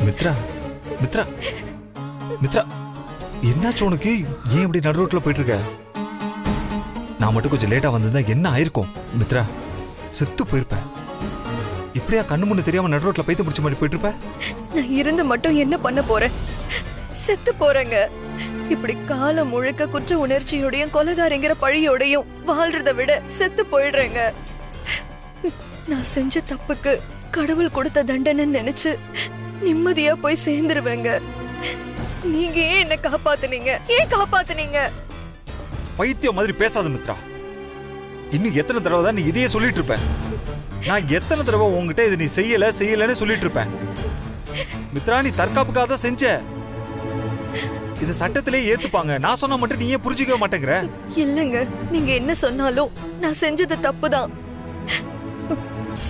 மித்ரா மித்ரா மித்ரா, என்னாச்சு உனக்கு? ஏன் இப்படி நடு ரோட்ல போயிட்டு இருக்க? நான் மட்டும் கொஞ்சம் லேட்டா வந்திருந்தா என்ன ஆயிருக்கும்? மித்ரா, செத்து போயிருப்ப. இப்படியா கண்ணு முன்னு தெரியாம நடு ரோட்ல பைத்த முடிச்ச மாதிரி போயிட்டு இருப்ப? நான் இருந்து மட்டும் என்ன பண்ண போறேன்? செத்து போறேங்க. இப்படி காலம் முழுக்க குற்ற உணர்ச்சியோடையும் கொலைகாரங்கிற பழியோடையும் வாழ்றதை விட செத்து போயிடுறேங்க. நான் செஞ்ச தப்புக்கு கடவுள் கொடுத்த தண்டனை நினைச்சு நிம்மதியா போய் சேர்ந்துருவேங்க. நீங்க ஏன் என்ன காப்பாத்துனீங்க? ஏன் காப்பாத்துனீங்க? பைத்தியம் மாதிரி பேசாத மித்ரா. இன்னும் எத்தனை தடவை தான் நீ இதையே சொல்லிட்டு இருப்ப? நான் எத்தனை தடவை உங்ககிட்ட இதை நீ செய்யலன்னு சொல்லிட்டு இருப்பேன். மித்ரா, நீ தற்காப்புக்காக தான் செஞ்ச. இது சட்டத்திலே ஏத்துப்பாங்க. நான் சொன்னா மட்டும் நீ ஏன் புரிஞ்சுக்க மாட்டேங்கிற? இல்லங்க, நீங்க என்ன சொன்னாலும் நான் செஞ்சது தப்புதான்.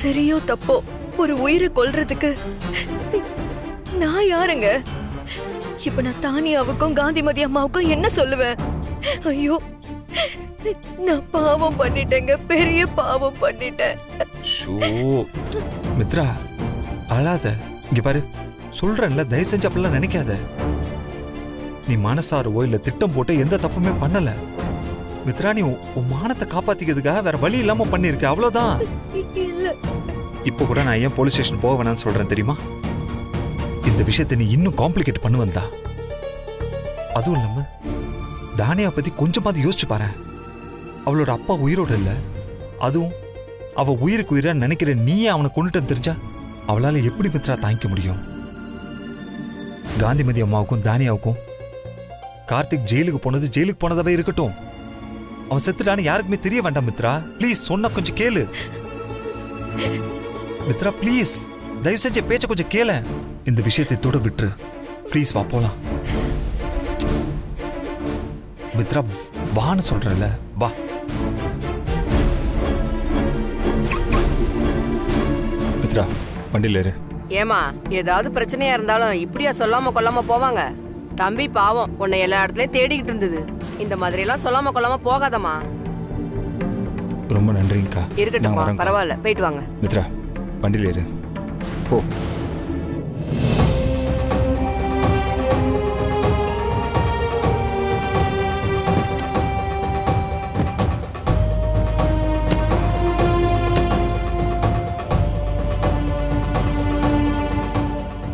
சரியோ தப்போ ஒரு உயிரை கொல்றதுக்கு நான் யாருங்க? இப்ப நான் தானியாவுக்கும் காந்திமதி அம்மாவுக்கும் என்ன சொல்லுவேன்? ஐயோ, நான் பாவம் பண்ணிட்டேங்க, பெரிய பாவம் பண்ணிட்டேன். மித்ரா, அழாத. இங்க பாரு, சொல்றேன்ல, தயவு செஞ்சு அப்படிலாம் நினைக்காத. நீ மனசாரவோ இல்ல திட்டம் போட்டு எந்த தப்புமே பண்ணல. மித்ரா, நீ உன் மானத்தை காப்பாத்திக்கிறதுக்காக வேற வழி இல்லாம பண்ணிருக்க, அவ்வளவுதான். இப்ப கூட நான் ஏன் போலீஸ் ஸ்டேஷன் போக வேணாம்னு சொல்றேன் தெரியுமா? இந்த விஷயத்தை நீ இன்னும் காம்ப்ளிகேட் பண்ணுவா. அதுவும் இல்லாம தானியா பத்தி கொஞ்சமாவது யோசிச்சு பாரு. அவளோட அப்பா உயிரோட இல்ல. அதுவும் அவ உயிருக்கு உயிரா நினைக்கிற நீயே அவனை கொண்டுட்டு தெரிஞ்சா அவளால எப்படி மித்ரா தாங்கிக்க முடியும்? காந்திமதி அம்மாவுக்கும் தானியாவுக்கும் கார்த்திக் ஜெயிலுக்கு போனதாவே இருக்கட்டும். அவன் செத்துட்டான்னு யாருக்குமே தெரிய வேண்டாம் மித்ரா. ப்ளீஸ், சொன்ன கொஞ்சம் கேளு மித்ரா. ப்ளீஸ், தயவு செஞ்ச பேச்ச கொஞ்சம் கேள. இந்த விஷயத்தை தொட விட்டுரு ப்ளீஸ். வா போலாம். மித்ரா, வான்னு சொல்றல, வா. மித்ரா, வண்டியில ஏறு. ஏமா, ஏதாவது பிரச்சனையா இருந்தாலும் இப்படியா சொல்லாம கொல்லாம போவாங்க? தம்பி பாவம், உன்னை எல்லா இடத்துலயும் தேடிக்கிட்டு இருந்தது. இந்த மாதிரி எல்லாம் சொல்லாம கொல்லாம போகாதம்மா. ரொம்ப நன்றிங்கக்கா. இருக்கட்டும்மா, பரவாயில்ல, போயிட்டு வாங்க. மித்ரா, வண்டியில ஏறு, போ.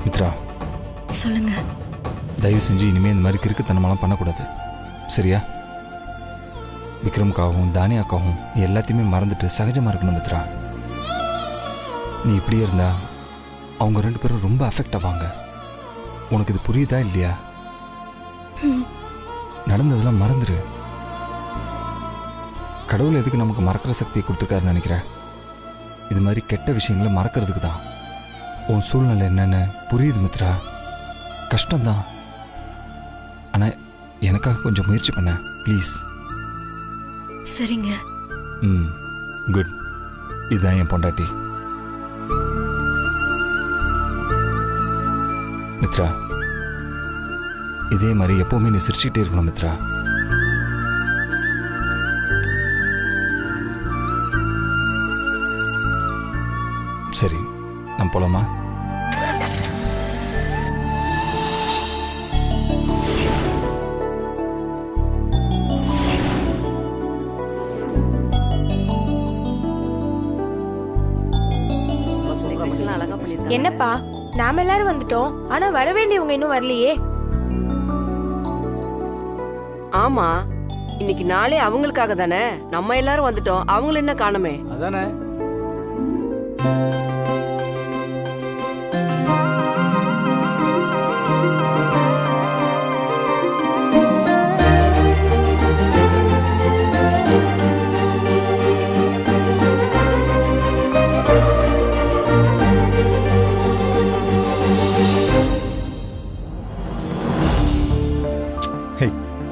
மித்ரா, சொல்லுங்க. தயவு செஞ்சு இனிமே இந்த மாதிரி கிறுக்குத்தனமெல்லாம் பண்ணக்கூடாது, சரியா? விக்ரம்காகவும் தானியாக்காகவும் எல்லாத்தையுமே மறந்துட்டு சகஜமா இருக்கணும் மித்ரா. நீ இப்படியே இருந்தா அவங்க 2 பேரும் ரொம்ப அஃபெக்ட் ஆவாங்க. உனக்கு இது புரியுதா இல்லையா? நடந்ததெல்லாம் மறந்துரு. கடவுள் எதுக்கு நமக்கு மறக்கிற சக்தியை கொடுத்துருக்காருன்னு நினைக்கிறேன்? இது மாதிரி கெட்ட விஷயங்களை மறக்கிறதுக்கு தான். உன் சூழ்நிலை என்னன்னு புரியுது மித்ரா, கஷ்டம்தான். ஆனா எனக்காக கொஞ்சம் முயற்சி பண்ண ப்ளீஸ். சரிங்க. குட். இதுதான் என் பொண்டாட்டி மித்ரா. இதே மாதிரி எப்பவுமே நீ சிரிச்சுக்கிட்டே இருக்கணும் மித்ரா. சரி, நம்ம போலாமா? என்னப்பா, நாம எல்லாரும் வந்துட்டோம், ஆனா வர வேண்டியவங்க இன்னும் வரலையே. ஆமா, இன்னைக்கு நாளே அவங்களுக்காக தானே. நம்ம எல்லாரும் வந்துட்டோம், அவங்கள என்ன காணுமே? அதானே.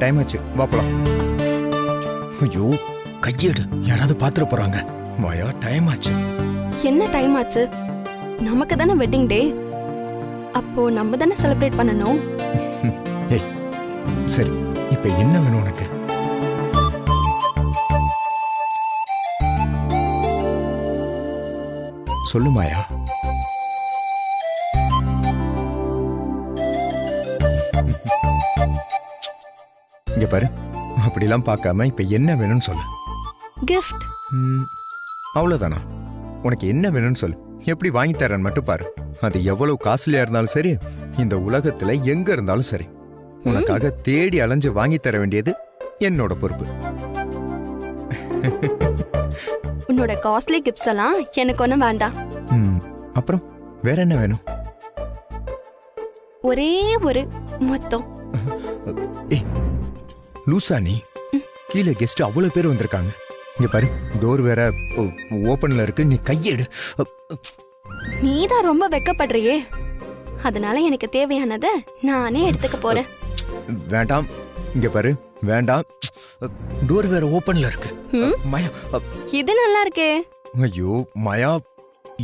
டைம் ஆச்சு, வா போலாம். ஐயோ, கையெடு, யாராவது பாத்துட்டு போறாங்க. வாயா, டைம் ஆச்சு. என்ன டைம் ஆச்சு? நமக்கு தானே வெட்டிங் டே. அப்போ நம்ம தானே செலிப்ரேட் பண்ணணும். ஏய், சரி, இப்ப என்ன வேணும் உனக்கு? சொல்லு மாயா. இங்க பாரு, அப்படிலாம் பார்க்காம இப்ப என்ன வேணும்னு சொல்லு. கிஃப்ட். அவ்வளவுதானா? உனக்கு என்ன வேணும்னு சொல்லு, எப்படி வாங்கி தரேன்னு மட்டும் பாரு. அது எவ்வளவு காஸ்ட்லியா இருந்தாலும் சரி, இந்த உலகத்துல எங்க இருந்தாலும் சரி, உனக்காக தேடி அலைஞ்சு வாங்கி தர வேண்டியது என்னோட பொறுப்பு. உன்னோட காஸ்ட்லி கிஃப்ட்ஸ் எல்லாம் எனக்கு ஒன்றும் வேண்டாம். அப்புறம் வேற என்ன வேணும்? ஒரே ஒரு மொத்தம். ஏய் லூசா நீ? கீழே கெஸ்ட் அவ்வளவு பேர் வந்திருக்காங்க. இங்க பாரு, டோர் வேற ஓபன்ல இருக்கு, நீ கையெடு. நீதான் ரொம்ப வெக்கப்படுறியே, அதனால எனக்கு தேவையானதை நானே எடுத்துக்க போறேன். வேண்டாம், இங்க பாரு, வேண்டாம். டோர் வேற ஓபன்ல இருக்கு. மாயா, இது நல்லா இருக்கே. ஐயோ மாயா,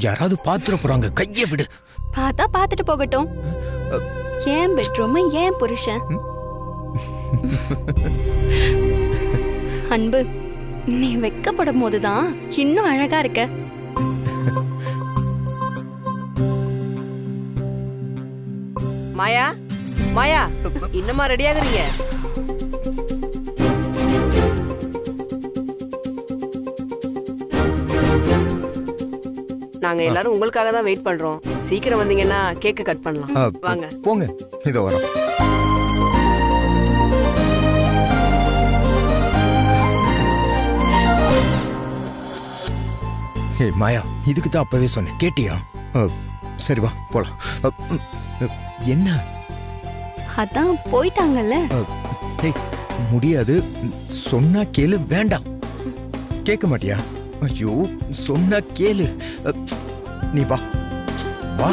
யாராவது பாத்துற போறாங்க, கைய விடு. பார்த்தா பார்த்துட்டு போகட்டும். ஏன் பெட்ரூம், ஏன் புருஷன். அன்பு, நீ வெக்கப்படும் போதுதான் இன்னும் அழகா இருக்க. மாயா, மாயா, இன்னுமா ரெடி ஆகுறீங்க? நாங்க எல்லாரும் உங்களுக்காக தான் வெயிட் பண்றோம். சீக்கிரம் வந்தீங்கன்னா கேக்க கட் பண்ணலாம். வாங்க போங்க, இதோ வரோம். ஹே மாயா, இதுக்கு தான் அப்பவே சொன்னேன், கேட்டியா? சரி வா போலாம். என்ன? அதான் போயிட்டாங்கல்ல. முடியாது, சொன்னா கேளு. வேண்டாம், கேட்க மாட்டியா? ஐயோ சொன்னா கேளு. நீ வா வா.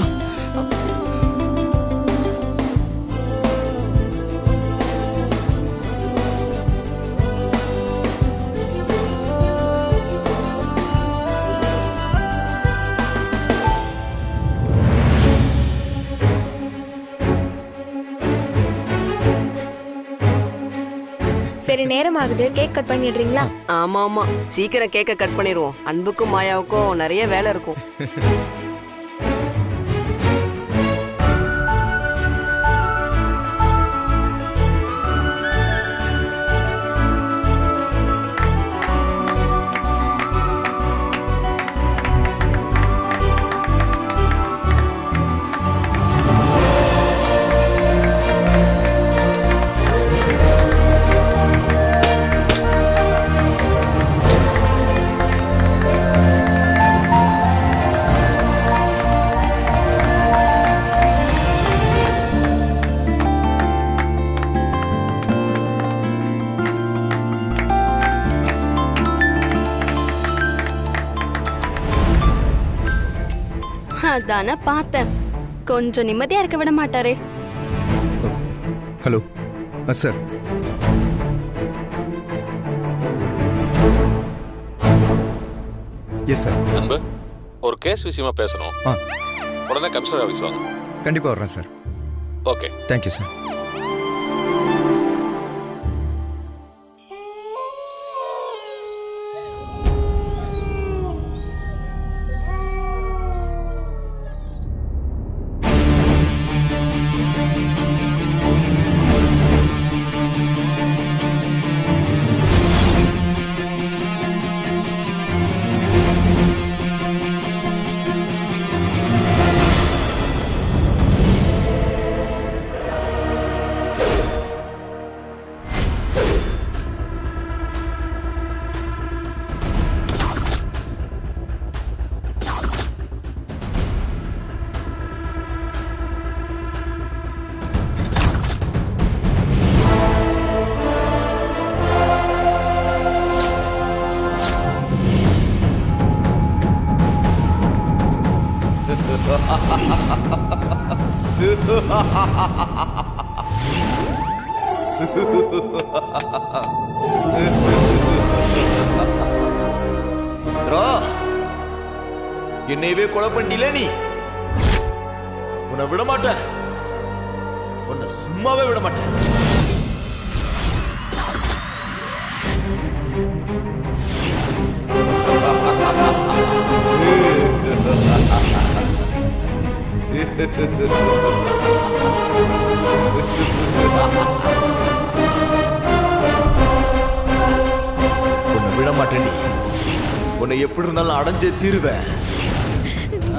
சரி, நேரம் ஆகுது, கேக் கட் பண்ணிடுறீங்களா? ஆமா ஆமா, சீக்கிரம் கேக்க கட் பண்ணிடுவோம். அன்புக்கும் மாயாவுக்கும் நிறைய வேலை இருக்கும். அதான பார்த்தேன், கொஞ்சம் நிம்மதியா இருக்க விட மாட்டாரே. Hello sir. Yes sir. Anbu, ஒரு கேஸ் விஷயமா பேசணும். உடனே கமிஷனர் ஆஃபீஸ் வாங்க. கண்டிப்பா வர்றேன் சார். Okay, thank you sir. என்னையவே கொலை பண்ணில நீ. உன்னை விட மாட்டேன், உன்னை சும்மாவே விட மாட்டேன். உன்னை எப்படி இருந்தாலும் அடைஞ்சே தீருவேன்.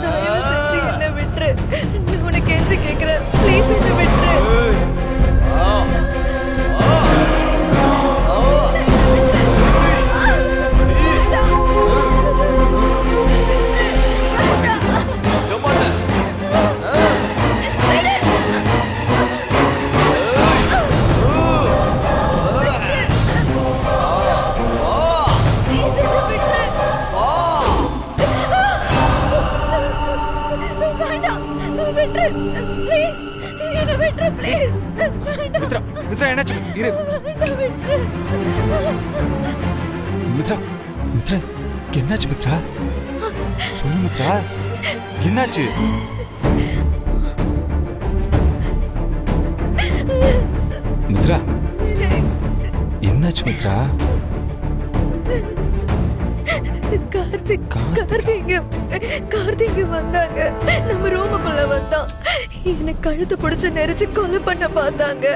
தயவு செஞ்சு என்ன விட்டுரு. நான் உனக்கு கெஞ்சி கேக்குறேன். ப்ளீஸ் என்ன விட்டுரு. மித்ரா மித்ரா என்னாச்சு? இரு மித்ரா மித்ரா என்னாச்சு மித்ரா? சொல்லு மித்ரா என்னாச்சு? மித்ரா என்னாச்சு மித்ரா? கார்த்திக் வந்தாங்க. நம்ம ரூமுக்குள்ள வந்தான். எனக்கு கழுத்து பிடிச்சு நெரிச்சு கொலை பண்ண பார்த்தாங்க.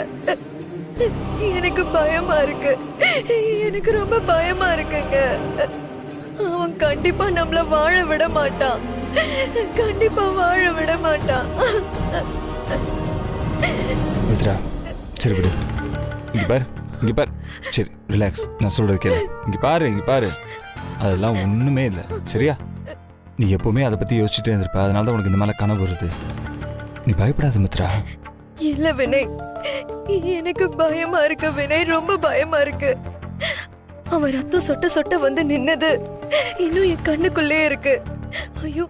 எனக்கு பயமா இருக்கு. எனக்கு ரொம்ப பயமா இருக்குங்க. அவன் கண்டிப்பா நம்மள வாழ விட மாட்டான். கண்டிப்பா வாழ விட மாட்டான். மித்ரா சரி விடு. இங்க பாரு இங்க பாரு. சரி ரிலாக்ஸ். நான் சொல்றது கேளு. இங்க பாரு அதெல்லாம் ஒண்ணுமே இல்லை சரியா? நீ எப்பவுமே அதை பத்தி யோசிச்சுட்டே இருந்திருப்ப. அதனால தான் உனக்கு இந்த மேல கனவு வருது. நீ பயப்படாத மித்ரா. இல்ல வினய், எனக்கு பயமா இருக்கு வினய், ரொம்ப பயமா இருக்கு. அவன் ரத்தம் சொட்ட சொட்ட வந்து நின்னது இன்னும் என் கண்ணுக்குள்ளே இருக்கு. ஐயோ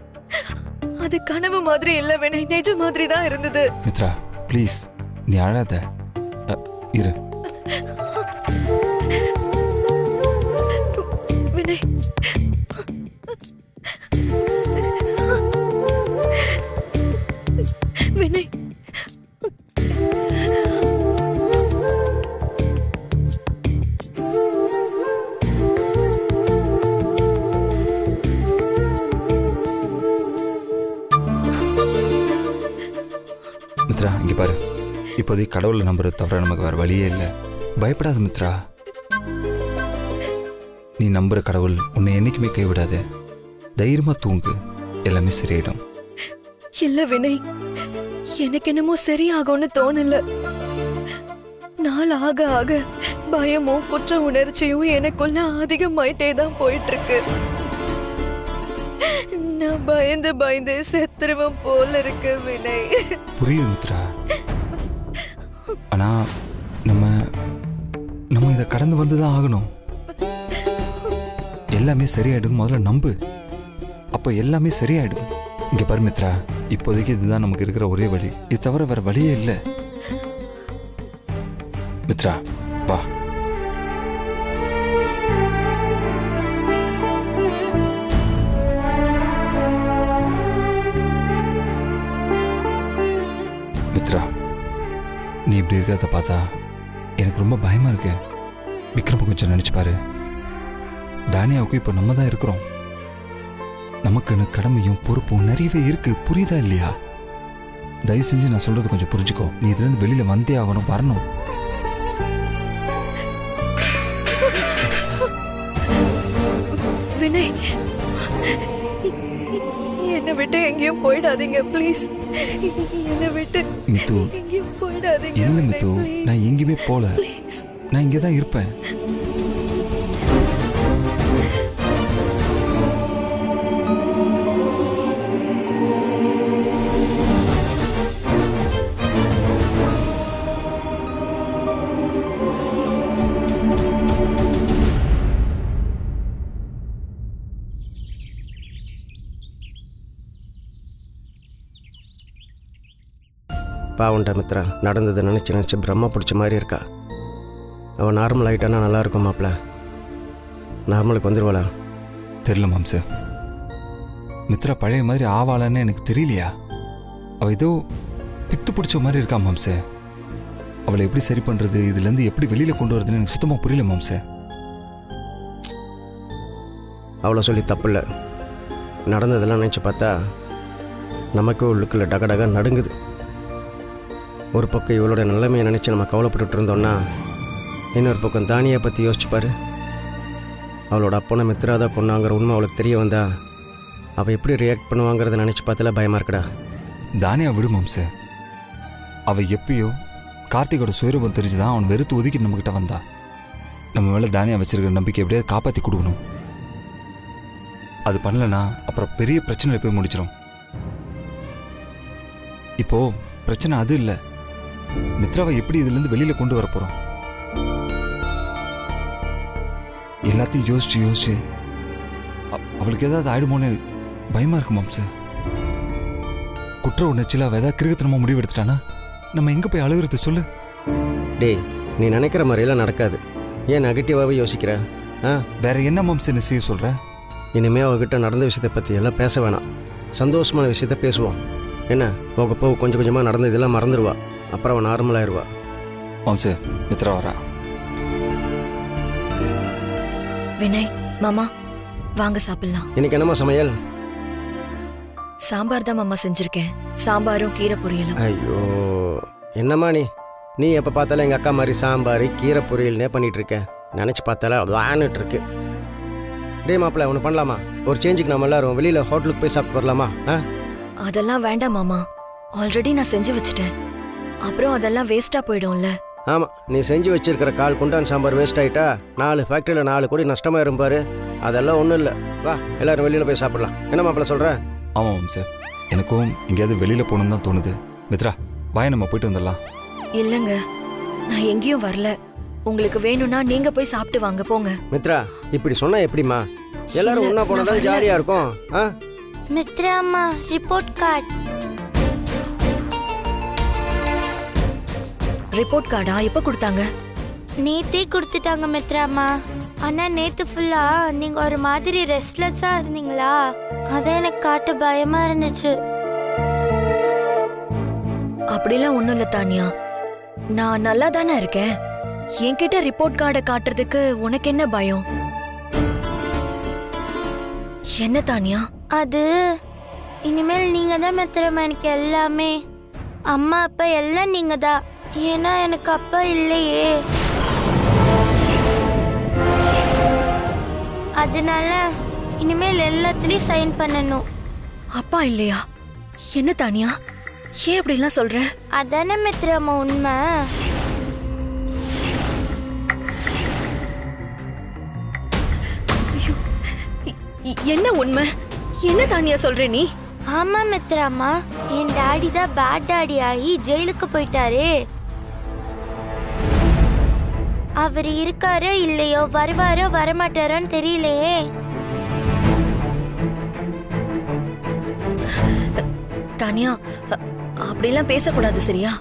அது கனவு மாதிரி இல்ல வினய், நிஜ மாதிரி தான் இருந்தது. மித்ரா ப்ளீஸ் நீ அழாத. இரு வினய். வினய் மித்ரா இங்க பாரு. இப்போதைக்கு கடவுளை நம்புறது தவிர நமக்கு வேற வழியே இல்லை. பயப்படாத மித்ரா. நீ நம்புற கடவுள் உன்னை என்னைக்குமே கைவிடாத. தைரியமா தூங்கு, எல்லாமே சரியாயிடும். இல்ல வினய், எனக்கு என்னமோ சரியாகும்னு தோணல. நாள் ஆக ஆக பயமும் குற்ற உணர்ச்சியும் எனக்குள்ள அதிகமாயிட்டே தான் போயிட்டு இருக்கு. நான் பயந்து பயந்து செத்துருவன் போல இருக்கு வினய். புரியுது மித்ரா. ஆனா நம்ம இதை கடந்து வந்துதான் ஆகணும். எல்லாமே சரியாயிடும். முதல்ல நம்பு, அப்போ எல்லாமே சரியாயிடும். இங்க பாரு மித்ரா, இப்போதைக்கு இதுதான் நமக்கு இருக்கிற ஒரே வழி. இது தவிர வேற வழியே இல்லை. மித்ரா வா. மித்ரா நீ இப்படி இருக்கிறத பார்த்தா எனக்கு ரொம்ப பயமா இருக்கு. விக்ரம் கொஞ்சம் நினைச்சு பாரு. தானியாவுக்கு இப்போ நம்ம தான் இருக்கிறோம். நமக்குன்னு கடமையும் பொறுப்பும் நிறையவே இருக்கு. புரியுதா இல்லையா? தயவு செஞ்சு நான் சொல்றது கொஞ்சம் புரிஞ்சுக்கோ. நீ இதுல இருந்து வெளியில வந்தே ஆகணும், வரணும். வினய், என்னை விட்டு எங்கேயும் போயிடாதீங்க ப்ளீஸ். என்னை விட்டு மித்து எங்கேயும் போயிடாதீங்க. இல்ல மித்து, நான் எங்கேயுமே போல. நான் இங்கே தான் இருப்பேன். பாவன்டா மித்ரா, நடந்ததை நினச்சி பிரம்மா பிடிச்ச மாதிரி இருக்கா. அவன் நார்மல் ஆகிட்டானா நல்லா இருக்கும் மாப்பிள்ள. நார்மலுக்கு வந்துடுவாளா? தெரியல மாம்ச. மித்ரா பழைய மாதிரி ஆவாளான்னு எனக்கு தெரியலையா? அவள் ஏதோ பித்து பிடிச்ச மாதிரி இருக்கா மாம்ச. அவளை எப்படி சரி பண்ணுறது, இதுலேருந்து எப்படி வெளியில் கொண்டு வரதுன்னு எனக்கு சுத்தமாக புரியல மாம்ச. அவளை சொல்லி தப்பு இல்லை. நடந்ததெல்லாம் நினச்சி பார்த்தா நமக்கு உள்ளுக்குள்ள டகடகா நடுங்குது. ஒரு பக்கம் இவளோட நிலைமையை நினச்சி நம்ம கவலைப்பட்டுட்டு இருந்தோம்னா, இன்னொரு பக்கம் தானியை பற்றி யோசிச்சுப்பாரு. அவளோட அப்பனை மித்ரா தான் கொண்டாங்கிற உண்மை அவளுக்கு தெரிய வந்தா அவள் எப்படி ரியாக்ட் பண்ணுவாங்கிறத நினச்சி பார்த்தால பயமாக இருக்குடா. தானியா விடு மாம்சே. அவ எப்பயோ கார்த்திகோட சுயரூபம் தெரிஞ்சுதான் அவன் வெறுத்து ஒதுக்கி நம்மகிட்ட வந்தா. நம்ம மேலே தானியா வச்சிருக்கிற நம்பிக்கை எப்படியாவது காப்பாற்றி கொடுக்கணும். அது பண்ணலனா அப்புறம் பெரிய பிரச்சனையில் போய் முடிச்சிடும். இப்போ பிரச்சனை அது இல்லை, மித்ராவை எப்படி இதுலேருந்து வெளியில கொண்டு வர போறோம். எல்லாத்தையும் யோசிச்சு அவளுக்கு ஏதாவது ஆயிடுமோன்னு பயமா இருக்கு மாம்ச. குற்ற உணர்ச்சியில் அவ ஏதாவது கிருகத்தனமா முடிவு எடுத்துட்டானா நம்ம எங்க போய் அழுகிறது சொல்லு. டேய், நீ நினைக்கிற மாதிரியெல்லாம் நடக்காது. ஏன் நெகட்டிவாகவே யோசிக்கிற? வேற என்ன மாம்ச நீ செய்ய சொல்ற? இனிமேல் அவகிட்ட நடந்த விஷயத்தை பற்றி எல்லாம் பேச வேணாம். சந்தோஷமான விஷயத்த பேசுவோம். என்ன, போக போக கொஞ்சம் கொஞ்சமாக நடந்ததெல்லாம் மறந்துடுவா. அப்புறம் அவன் நார்மலாகிடுவா. மாம்ச, மித்ரா வரா. வினய் மாமா வாங்க சாப்பிடலாம். இன்னைக்கு என்னம்மா சமையல்? சாம்பார் தான் மாமா செஞ்சிருக்கேன். சாம்பாரும் கீரை பொரியலும். ஐயோ, என்னம்மா நீ எப்போ பார்த்தாலும் எங்கள் அக்கா மாதிரி சாம்பார் கீரை பொரியல்னே பண்ணிகிட்டு இருக்கேன். நினச்சி பார்த்தாலே வான்னுட்டு இருக்கு. டே மாப்பிள்ள, ஒன்று பண்ணலாமா? ஒரு சேஞ்சுக்கு நம்ம எல்லாரும் வெளியில் ஹோட்டலுக்கு போய் சாப்பிட்டு வரலாமா? அதெல்லாம் வேண்டாம் மாமா, ஆல்ரெடி நான் செஞ்சு வச்சுட்டேன். அப்புறம் அதெல்லாம் வேஸ்டா போயிடும்ல. ஆமாம், நீ செஞ்சு வச்சிருக்கிற கால் குண்டான் சாம்பார் வேஸ்ட் ஆகிட்டா 4 ஃபேக்ட்ரியில் 4 கோடி நஷ்டமாக இருப்பாரு. அதெல்லாம் ஒன்றும் இல்லை. வா, எல்லாரும் வெளியில் போய் சாப்பிடலாம். என்ன மாப்பிள்ள சொல்கிறேன்? ஆமாம் மாம்ச, எனக்கும் எங்கேயாவது வெளியில போகணும்னு தான் தோணுது. மித்ரா பாய், நம்ம போயிட்டு வந்துடலாம். இல்லங்க, நான் எங்கேயும் வரல. உங்களுக்கு வேணும்னா நீங்க போய் சாப்பிட்டு வாங்க, போங்க. மித்ரா, இப்படி சொன்னா எப்படிமா? எல்லாரும் ஒண்ணா போனதால் ஜாலியா இருக்கும். மித்ரா அம்மா, ரிப்போர்ட் கார்டு. ரிப்போர்ட் கார்டா? எப்ப கொடுத்தாங்க? நேத்தே கொடுத்துட்டாங்க மித்ரா அம்மா. ஆனா நேத்து ஃபுல்லா நீங்க ஒரு மாதிரி ரெஸ்ட்லெஸ்ஸா இருந்தீங்களா, அதான் எனக்கு காட்ட பயமா இருந்துச்சு. அப்படிலாம் ஒண்ணும் இல்ல தானியா, நான் நல்லா தானே இருக்கேன். என்கிட்ட ரிப்போர்ட் கார்டை காட்டுறதுக்கு உனக்கு என்ன பயம்? என்ன தானியா? அது இனிமேல் நீங்க தான் மித்ரம்மா எனக்கு எல்லாமே. அம்மா அப்பா எல்லாம் நீங்க தான். ஏன்னா எனக்கு அப்பா இல்லையே, அதனால இனிமேல் எல்லாத்துலயும் சைன் பண்ணணும். அப்பா இல்லையா? என்ன தானியா, ஏன் அப்படிலாம் சொல்ற? அதானே மித்ரம்மா உண்மை. என்ன உண்மை? என்ன தானியா சொல்ற நீ? ஆமா மித்ராமா, என் டாடி தான் பேட் டாடி ஆகி ஜெயிலுக்கு போயிட்டாரு. அவர் இருக்காரோ இல்லையோ, வருவாரோ வரமாட்டாரோன்னு தெரியலையே. தானியா, அப்படிலாம் பேசக்கூடாது சரியா?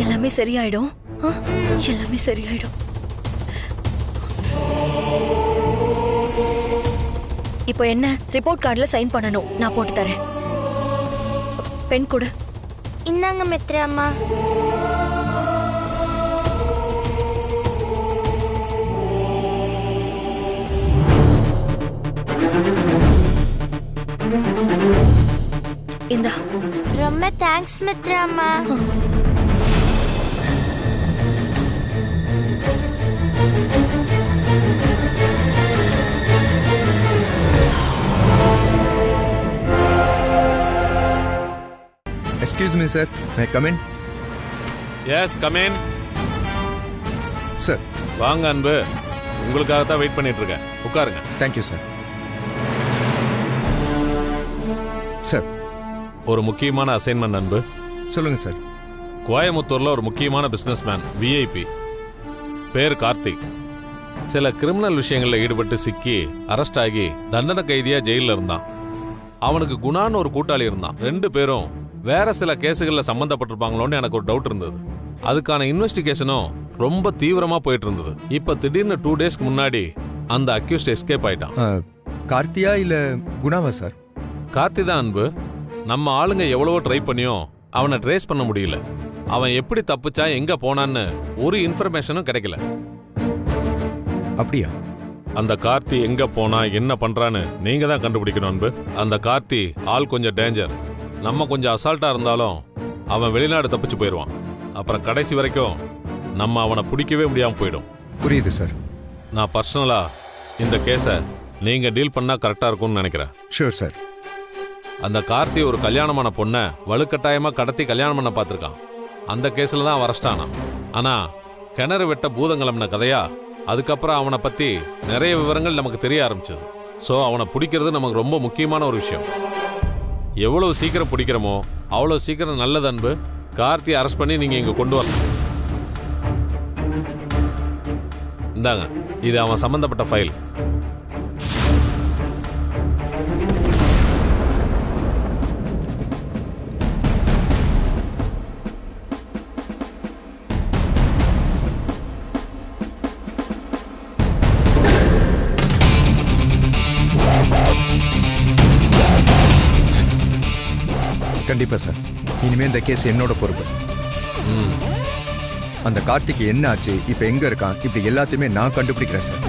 எல்லாமே சரியாயிடும். எல்லாமே சரியாயிடும். இப்போ என்ன? ரிப்போர்ட் கார்டுல சைன் பண்ணணும். நான் போட்டு தரேன். பென் கொடு. இந்தாங்க மித்ராமா. இந்தா. ரொம்ப thanks மித்ராமா. Excuse me, sir. May I come in? Yes, come in. Sir. வாங்க அன்பு, உங்களுக்காக தான் வெயிட் பண்ணிட்டு இருக்கேன். உட்காருங்க. Thank you, sir. Sir. ஒரு முக்கியமான அசைன்மெண்ட் அன்பு. சொல்லுங்க சார். கோயமுத்தூர்ல ஒரு முக்கியமான பிசினஸ்மேன், விஐபி, பேர் கார்த்திக். சில கிரிமினல் விஷயங்கள்ல ஈடுபட்டு சிக்கி அரெஸ்ட் ஆகி தண்டனை கைதியா ஜெயில இருந்தான். அவனுக்கு குணான்னு ஒரு கூட்டாளி இருந்தான். 2 பேரும் வேற சில கேஸுகளில் சம்பந்தப்பட்டிருப்பாங்களோன்னு எனக்கு ஒரு டவுட் இருந்தது. அதுக்கான இன்வெஸ்டிகேஷனும் ரொம்ப தீவிரமா போயிட்டு இருந்தது. இப்ப திடீர்னு 2 டேஸ்க்கு முன்னாடி அந்த அக்யூஸ்ட் எஸ்கேப் ஆயிட்டான். கார்த்தியா இல்ல குணாவா சார்? கார்த்தி தான் அன்பு. நம்ம ஆளுங்க எவ்வளவோ ட்ரை பண்ணியும் அவனை ட்ரேஸ் பண்ண முடியல. அவன் எப்படி தப்பிச்சா, எங்க போனான்னு ஒரு இன்ஃபர்மேஷனும் கிடைக்கல. அப்படியா? அந்த கார்த்தி எங்க போனா, என்ன பண்றான்னு நீங்க தான் கண்டுபிடிக்கணும் அன்பு. அந்த கார்த்தி ஆள் கொஞ்சம் டேஞ்சர். நம்ம கொஞ்சம் அசால்ட்டா இருந்தாலும் அவன் வெளிநாடு தப்பிச்சு போயிடுவான். அப்புறம் கடைசி வரைக்கும் நம்ம அவனை பிடிக்கவே முடியாம போயிடும். புரியுது சார். நான் பர்சனலா இந்த கேஸை நீங்க டீல் பண்ணா கரெக்டா இருக்கும்னு நினைக்கிறேன். Sure sir. அந்த கார்த்தி ஒரு கல்யாணமான பொண்ணை வலுக்கட்டாயமா கடத்தி கல்யாணம் பண்ண பார்த்துருக்கான். அந்த கேஸ்ல தான் வரஸ்டானா. ஆனா கிணறு வெட்ட பூதங்கிழம்ன கதையா அதுக்கப்புறம் அவனை பத்தி நிறைய விவரங்கள் நமக்கு தெரிய ஆரம்பிச்சது. ஸோ அவனை பிடிக்கிறது நமக்கு ரொம்ப முக்கியமான ஒரு விஷயம். எவ்வளவு சீக்கிரம் பிடிக்கிறோமோ அவ்வளோ சீக்கிரம் நல்லது அன்பு. கார்த்தியை அரெஸ்ட் பண்ணி நீங்க இங்க கொண்டு வரலாம். இந்தாங்க, இது அவன் சம்பந்தப்பட்ட ஃபைல். கண்டிப்பா சார். இனிமே இந்த கேஸ் என்னோட பொறுப்பு. அந்த கார்த்திக் என்ன ஆச்சு, இப்ப எங்க இருக்கான், இப்படி எல்லாத்தையுமே நான் கண்டுபிடிக்கிறேன் சார்.